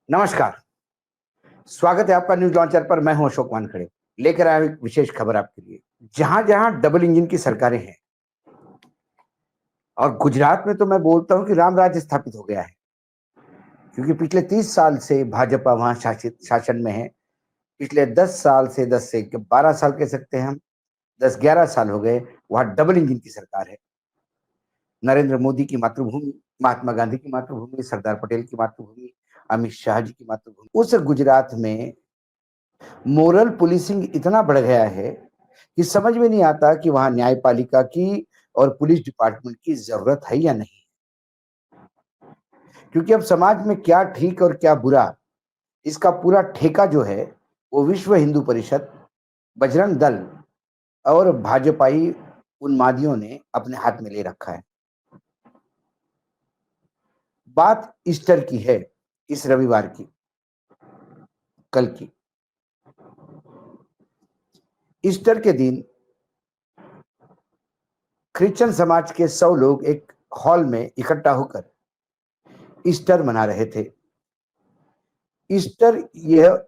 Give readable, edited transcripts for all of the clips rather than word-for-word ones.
नमस्कार। स्वागत है आपका न्यूज़ लॉन्चर पर। मैं हूं अशोक वानखेड़े। लेकर आया हूं एक विशेष खबर आपके लिए। जहां-जहां डबल इंजन की सरकारें हैं और गुजरात में तो मैं बोलता हूं कि राम राज्य स्थापित हो गया है, क्योंकि पिछले 30 साल से भाजपा वहां शासन में है। पिछले 10 साल से 10 से 12 साल कह सकते हैं हम, 10-11 साल हो गए, वहां डबल इंजन की सरकार है। नरेंद्र मोदी की मातृभूमि, महात्मा गांधी की मातृभूमि, सरदार पटेल की मातृभूमि, अमित शाह जी की मातृभूमि। उस गुजरात में मोरल पुलिसिंग इतना बढ़ गया है कि समझ में नहीं आता कि वहां न्यायपालिका की और पुलिस डिपार्टमेंट की जरूरत है या नहीं। क्योंकि अब समाज में क्या ठीक और क्या बुरा, इसका पूरा ठेका जो है वो विश्व हिंदू परिषद, बजरंग दल और भाजपाई उन्मादियों ने अपने हाथ में ले रखा है। बात ईस्टर की है, इस रविवार की, कल की। ईस्टर के दिन क्रिश्चियन समाज के 100 लोग एक हॉल में इकट्ठा होकर ईस्टर मना रहे थे। ईस्टर यह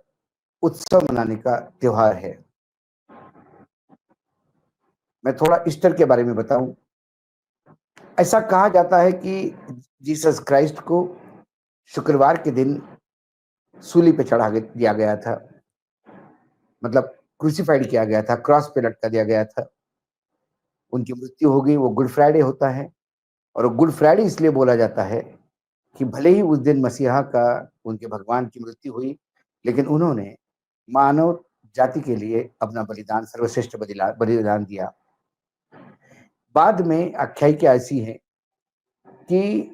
उत्सव मनाने का त्योहार है। मैं थोड़ा ईस्टर के बारे में बताऊं। ऐसा कहा जाता है कि जीसस क्राइस्ट को शुक्रवार के दिन सूली पे दिया गया था, मतलब क्रूसिफाइड किया गया था, क्रॉस पे लटका दिया गया था। उनकी मृत्यु हो गई, वो गुड फ्राइडे होता है। और गुड फ्राइडे इसलिए बोला जाता है कि भले ही उस दिन मसीहा का, उनके भगवान की मृत्यु हुई, लेकिन उन्होंने मानव जाति के लिए अपना बलिदान, सर्वश्रेष्ठ बलिदान दिया। बाद में आख्यायिका ऐसी है कि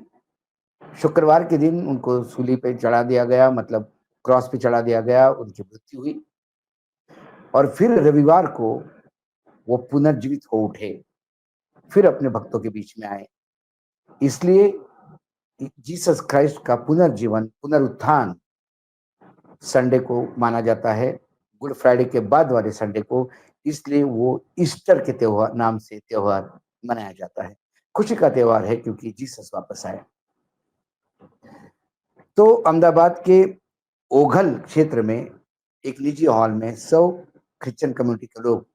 शुक्रवार के दिन उनको सूली पे चढ़ा दिया गया, मतलब क्रॉस पे चढ़ा दिया गया, उनकी मृत्यु हुई और फिर रविवार को वो पुनर्जीवित हो उठे, फिर अपने भक्तों के बीच में आए। इसलिए जीसस क्राइस्ट का पुनर्जीवन, पुनरुत्थान संडे को माना जाता है, गुड फ्राइडे के बाद वाले संडे को। इसलिए वो ईस्टर के त्योहार नाम से त्योहार मनाया जाता है। खुशी का त्योहार है क्योंकि जीसस वापस आए। तो अहमदाबाद के ओघल क्षेत्र में एक निजी हॉल में 100 क्रिश्चियन कम्युनिटी के लोग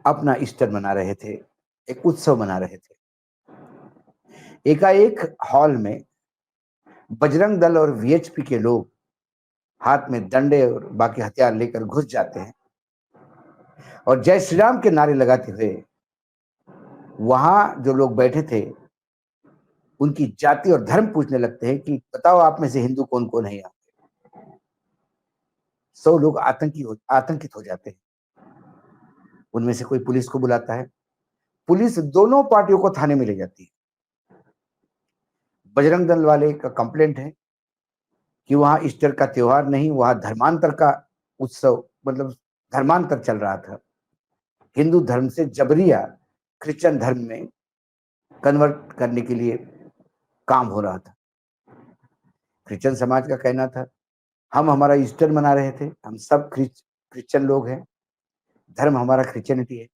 अपना ईस्टर मना रहे थे, एक उत्सव मना रहे थे। एकाएक हॉल में बजरंग दल और वीएचपी के लोग हाथ में डंडे और बाकी हथियार लेकर घुस जाते हैं और जय श्री राम के नारे लगाते हुए वहां जो लोग बैठे थे उनकी जाति और धर्म पूछने लगते हैं कि बताओ आप में से हिंदू कौन कौन है यहाँ। 100 लोग आतंकित हो जाते हैं। उनमें से कोई पुलिस को बुलाता है। पुलिस दोनों पार्टियों को थाने में ले जाती है। बजरंग दल वाले का कंप्लेंट है कि वहां ईस्टर का त्योहार नहीं, वहां धर्मांतर का उत्सव, मतलब धर्मांतर चल रहा था। हिंदू धर्म से जबरिया क्रिश्चियन धर्म में कन्वर्ट करने के लिए काम हो रहा था। क्रिश्चियन समाज का कहना था हम हमारा ईस्टर मना रहे थे, हम सब क्रिश्चियन लोग हैं, धर्म हमारा क्रिश्चियनिटी है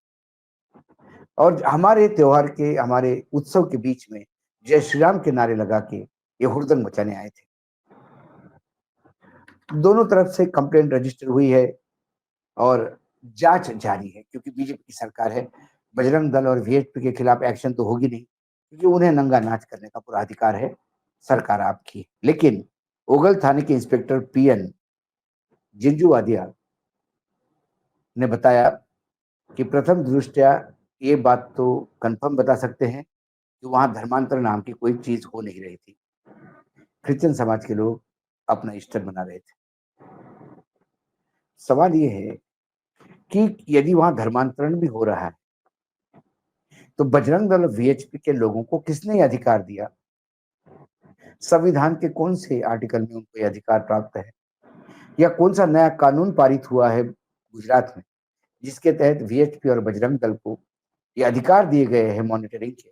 और हमारे त्योहार के, हमारे उत्सव के बीच में जय श्री राम के नारे लगा के ये हुड़दंग मचाने आए थे। दोनों तरफ से कंप्लेंट रजिस्टर हुई है और जांच जारी है, क्योंकि बीजेपी की सरकार है। बजरंग दल और वीएचपी के खिलाफ एक्शन तो होगी नहीं, क्योंकि उन्हें नंगा नाच करने का पूरा अधिकार है, सरकार आपकी है। लेकिन ओगल थाने के इंस्पेक्टर पीएन जिंजू वादिया ने बताया कि प्रथम दृष्टया ये बात तो कंफर्म बता सकते हैं कि वहां धर्मांतर नाम की कोई चीज हो नहीं रही थी। क्रिश्चियन समाज के लोग अपना ईस्टर मना रहे थे। सवाल ये है कि यदि वहां धर्मांतरण भी हो रहा है तो बजरंग दल वीएचपी के लोगों को किसने ये अधिकार दिया? संविधान के कौन से आर्टिकल में उनको ये अधिकार प्राप्त है, या कौन सा नया कानून पारित हुआ है गुजरात में जिसके तहत वीएचपी और बजरंग दल को ये अधिकार दिए गए हैं मॉनिटरिंग के,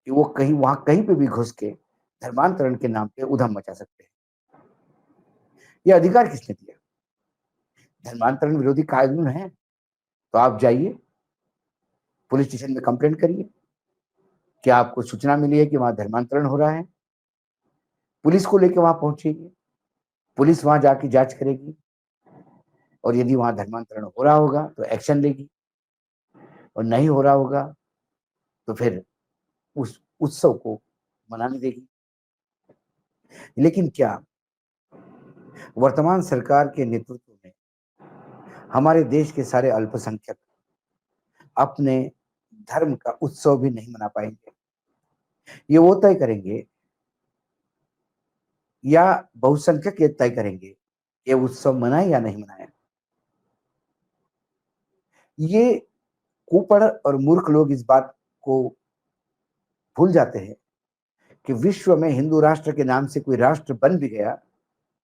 कि वो कहीं वहां कहीं पे भी घुस के धर्मांतरण के नाम पे उधम मचा सकते हैं? ये अधिकार किसने दिया? धर्मांतरण विरोधी कानून है तो आप जाइए पुलिस स्टेशन में कंप्लेंट करिए। क्या आपको सूचना मिली है कि वहां धर्मांतरण हो रहा है? पुलिस को लेकर वहां पहुंचिए, पुलिस वहां जाके जांच करेगी और यदि वहां धर्मांतरण हो रहा होगा तो एक्शन लेगी और नहीं हो रहा होगा तो फिर उस उत्सव को मनाने देगी। लेकिन क्या वर्तमान सरकार के नेतृत्व में हमारे देश के सारे अल्पसंख्यक अपने धर्म का उत्सव भी नहीं मना पाएंगे? ये वो तय करेंगे या बहुसंख्यक ये तय करेंगे ये उत्सव मनाए या नहीं मनाए? ये कुपढ़ और मूर्ख लोग इस बात को भूल जाते हैं कि विश्व में हिंदू राष्ट्र के नाम से कोई राष्ट्र बन भी गया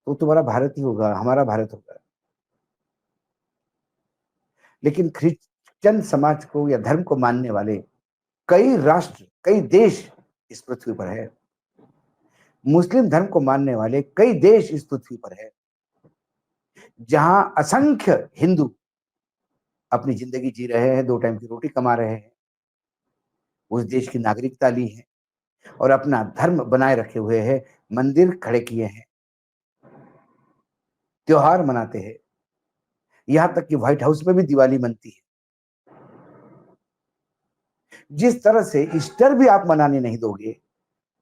तो तुम्हारा भारत ही होगा, हमारा भारत होगा। लेकिन क्रिश्चियन समाज को या धर्म को मानने वाले कई राष्ट्र, कई देश इस पृथ्वी पर है। मुस्लिम धर्म को मानने वाले कई देश इस पृथ्वी पर है जहां असंख्य हिंदू अपनी जिंदगी जी रहे हैं, 2 टाइम की रोटी कमा रहे हैं, उस देश की नागरिकता ली है और अपना धर्म बनाए रखे हुए हैं, मंदिर खड़े किए हैं, त्योहार मनाते हैं। यहां तक कि व्हाइट हाउस में भी दिवाली मनती है। जिस तरह से ईस्टर भी आप मनाने नहीं दोगे,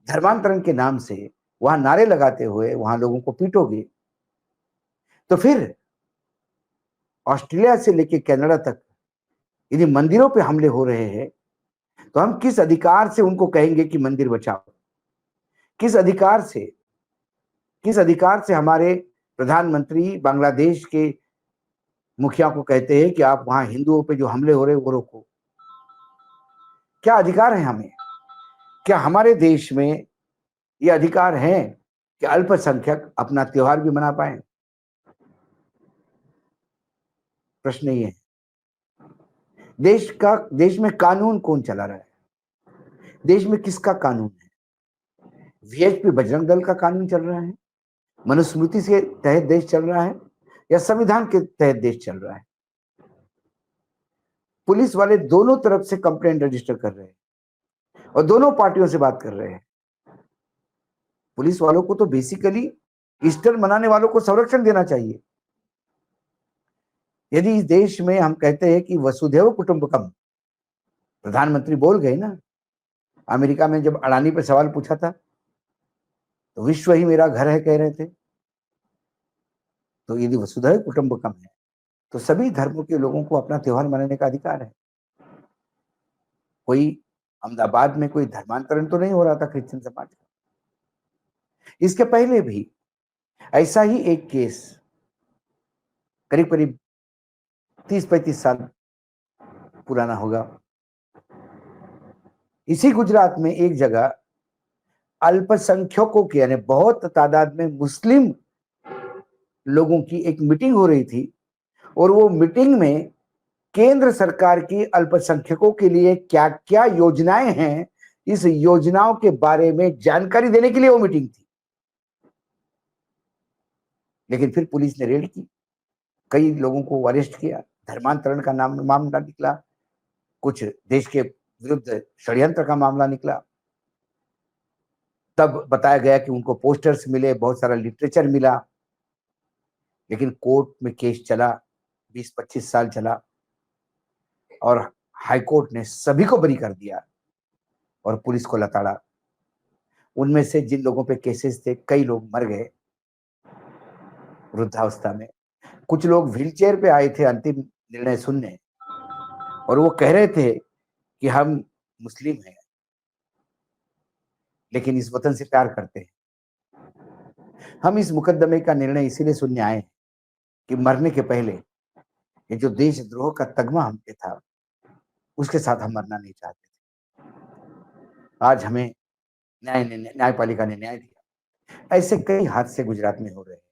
धर्मांतरण के नाम से वहां नारे लगाते हुए वहां लोगों को पीटोगे, तो फिर ऑस्ट्रेलिया से लेकर कनाडा तक यदि मंदिरों पे हमले हो रहे हैं तो हम किस अधिकार से उनको कहेंगे कि मंदिर बचाओ? किस अधिकार से, किस अधिकार से हमारे प्रधानमंत्री बांग्लादेश के मुखिया को कहते हैं कि आप वहां हिंदुओं पे जो हमले हो रहे हैं वो रोको? क्या अधिकार है हमें? क्या हमारे देश में ये अधिकार है कि अल्पसंख्यक अपना त्योहार भी मना पाए? प्रश्न ये है। देश में कानून कौन चला रहा है? देश में किसका कानून है? वीएचपी बजरंग दल का कानून चल रहा है, मनुस्मृति के तहत देश चल रहा है, या संविधान के तहत देश चल रहा है? पुलिस वाले दोनों तरफ से कंप्लेंट रजिस्टर कर रहे हैं और दोनों पार्टियों से बात कर रहे हैं। पुलिस वालों को तो बेसिकली ईस्टर मनाने वालों को संरक्षण देना चाहिए। यदि इस देश में हम कहते हैं कि वसुधैव कुटुंबकम, प्रधानमंत्री बोल गए ना, अमेरिका में जब अडानी पे सवाल पूछा था तो विश्व ही मेरा घर है कह रहे थे। तो यदि वसुधैव कुटुंबकम है तो सभी धर्मों के लोगों को अपना त्योहार मनाने का अधिकार है। कोई अहमदाबाद में कोई धर्मांतरण तो नहीं हो रहा था क्रिश्चियन समाज का। इसके पहले भी ऐसा ही एक केस करीब करीब 30-35 साल पुराना होगा। इसी गुजरात में एक जगह अल्पसंख्यकों की यानी बहुत तादाद में मुस्लिम लोगों की एक मीटिंग हो रही थी और वो मीटिंग में केंद्र सरकार की अल्पसंख्यकों के लिए क्या क्या योजनाएं हैं इस योजनाओं के बारे में जानकारी देने के लिए वो मीटिंग थी। लेकिन फिर पुलिस ने रेड की, कई लोगों को अरेस्ट किया, धर्मांतरण का नाम मामला निकला, कुछ देश के विरुद्ध षड्यंत्र का मामला निकला। तब बताया गया कि उनको पोस्टर्स मिले, बहुत सारा लिटरेचर मिला, लेकिन कोर्ट में केस चला, 20-25 साल चला और हाईकोर्ट ने सभी को बरी कर दिया और पुलिस को लताड़ा। उनमें से जिन लोगों पे केसेस थे कई लोग मर गए वृद्धावस्था में। कुछ लोग व्हीलचेयर पे आए थे अंतिम निर्णय सुनने और वो कह रहे थे कि हम मुस्लिम हैं लेकिन इस वतन से प्यार करते हैं। हम इस मुकदमे का निर्णय इसीलिए सुनने आए हैं कि मरने के पहले ये जो देशद्रोह का तगमा हम पे था उसके साथ हम मरना नहीं चाहते थे। आज हमें न्यायपालिका ने न्याय दिया। ऐसे कई हादसे गुजरात में हो रहे हैं।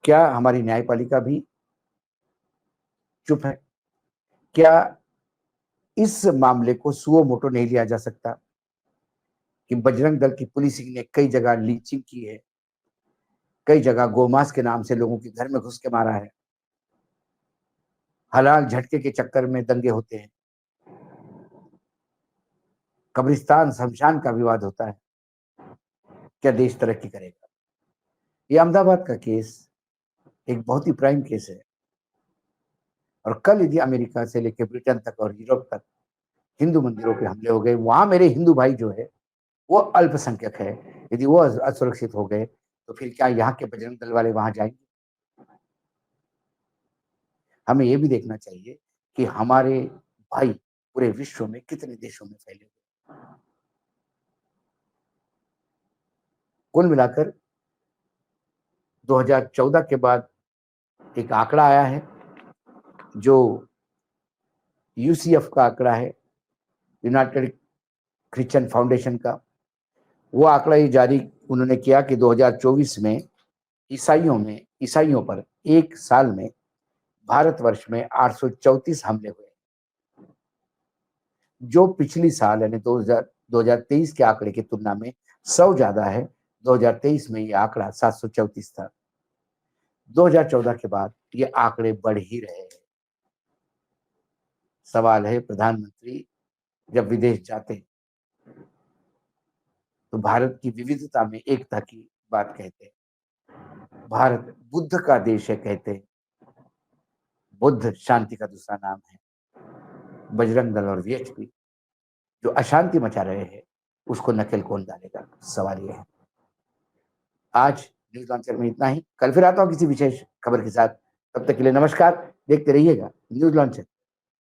क्या हमारी न्यायपालिका भी चुप है? क्या इस मामले को सुओ मोटो नहीं लिया जा सकता कि बजरंग दल की पुलिसिंग ने कई जगह लिंचिंग की है, कई जगह गोमांस के नाम से लोगों के घर में घुस के मारा है, हलाल झटके के चक्कर में दंगे होते हैं, कब्रिस्तान शमशान का विवाद होता है। क्या देश तरक्की करेगा? ये अहमदाबाद का केस एक बहुत ही प्राइम केस है, और कल यदि अमेरिका से लेकर ब्रिटेन तक और यूरोप तक हिंदू मंदिरों पे हमले हो गए, वहां मेरे हिंदू भाई जो है वो अल्पसंख्यक है, यदि वो असुरक्षित हो गए तो फिर क्या यहाँ के बजरंग दल वाले वहां जाएंगे? हमें ये भी देखना चाहिए कि हमारे भाई पूरे विश्व में कितने देशों में फैले हुए। कुल मिलाकर 2014 के बाद एक आंकड़ा आया है, जो यूसीएफ का आंकड़ा है, यूनाइटेड क्रिश्चियन फाउंडेशन का। वो आंकड़ा ये जारी उन्होंने किया कि 2024 में ईसाइयों पर एक साल में भारतवर्ष में 834 हमले हुए, जो पिछली साल यानी 2023 के आंकड़े की तुलना में 100 ज्यादा है। 2023 में ये आंकड़ा 734 था। 2014 के बाद ये आंकड़े बढ़ ही रहे हैं। सवाल है, प्रधानमंत्री जब विदेश जाते तो भारत की विविधता में एकता की बात कहते हैं। भारत बुद्ध का देश है कहते हैं। बुद्ध शांति का दूसरा नाम है। बजरंग दल और वीएचपी जो अशांति मचा रहे हैं, उसको नकेल कौन डालेगा? सवाल ये है। आज न्यूज लॉन्चर में इतना ही। कल फिर आता हूं किसी विशेष खबर के साथ। तब तक के लिए नमस्कार। देखते रहिएगा न्यूज लॉन्चर।